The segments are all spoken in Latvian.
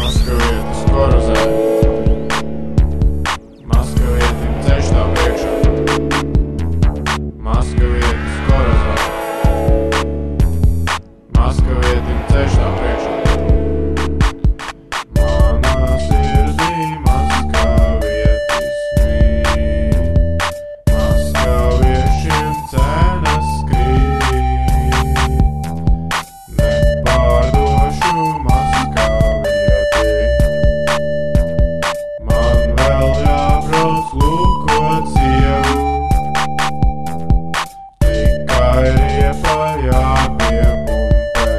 Maskavietis korozē, maskavietim ceļš tā priekšā. Maskavietis korozē, maskavietim ceļš tā priekšā. Manā sirdī maskavietis mīt, maskaviešiem cenas krīt. Nepārdošu maskavieti, man vēl jābrauc lūkot sievu. Tikai riepa jāpiepumpē,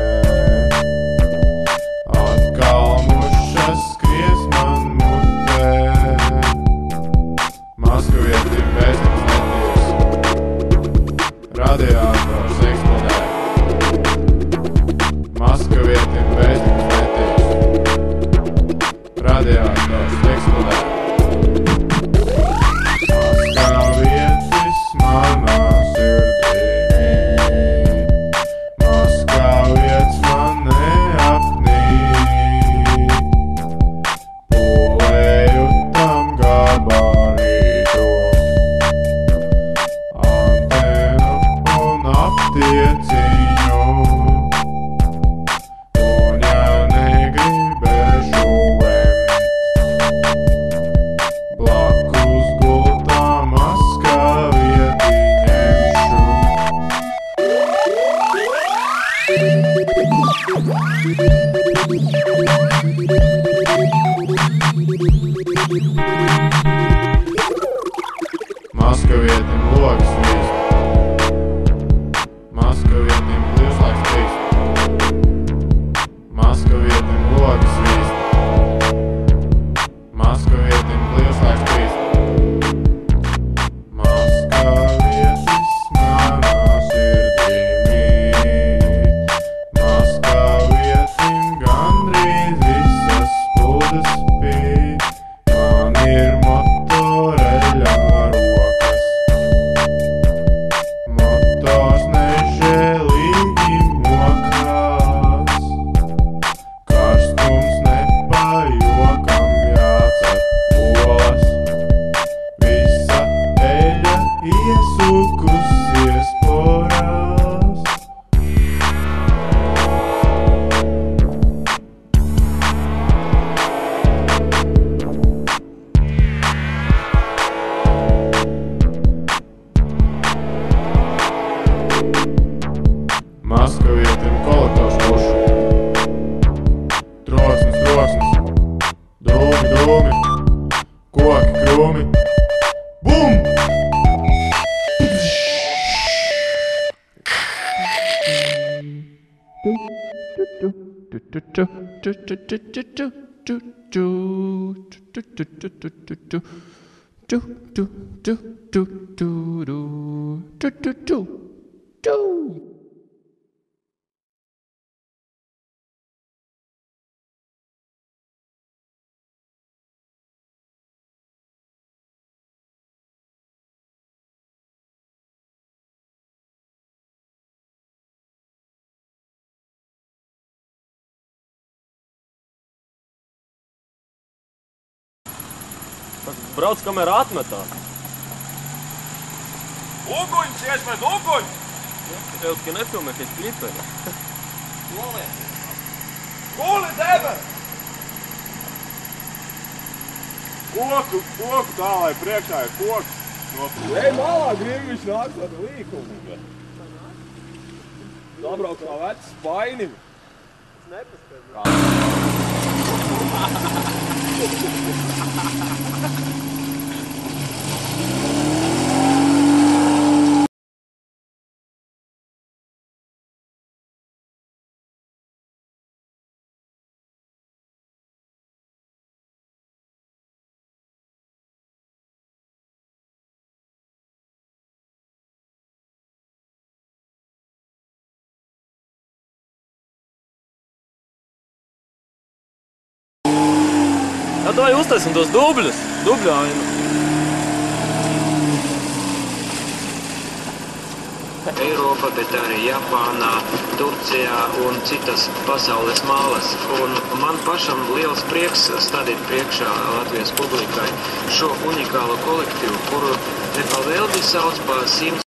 atkal mušas skries man mutē. Maskavietim vēstības netiks, radiators eksplodē. Maskavietim vēstības netiks, radiators eksplodē. Maskavietis manā sirdī mīt, maskavietis man neapnīt. Pūlēju tam gabarītu, antenu un aptieciņu. Un ja negribēšu lemt, blakus gultā maskavieti ņemšu. Maskavietim logs vīst, maskavietim plīslaiks trīst. Maskavietim logs vīst, maskavietim plīslaiks trīst. Maskavietis manā sirdī mīt, maskavietim gandrīz visas spūdas spīt. Man ir motoreļā rokas, motors nežēlīgi mokās. Karstums nepajokam jācep olas, visa eļa iesukusies porās. Maskavietim kolektors pušu, troksnis, troksnis, drūmi, drūmi, koki, krūmi. Bum! Brauc, kamēr atmetā. Uguņus iesmet, uguņus! Tev, ka nefilmē, ka es kliperi. Kuli deve! Koku tā, lai priekšā ir koks. Ej malā, Grīviņš nāk tādu līkumu. Sabrauk kā vecs spainim. Es nepaspēju. Vai uztaisim tos dubļus, dubļainu. Eiropa, bet arī Japānā, Turcijā un citas pasaules malas. Un man pašam liels prieks stādīt priekšā Latvijas publikai šo unikālu kolektīvu, kuru nepavēldi sauc par 100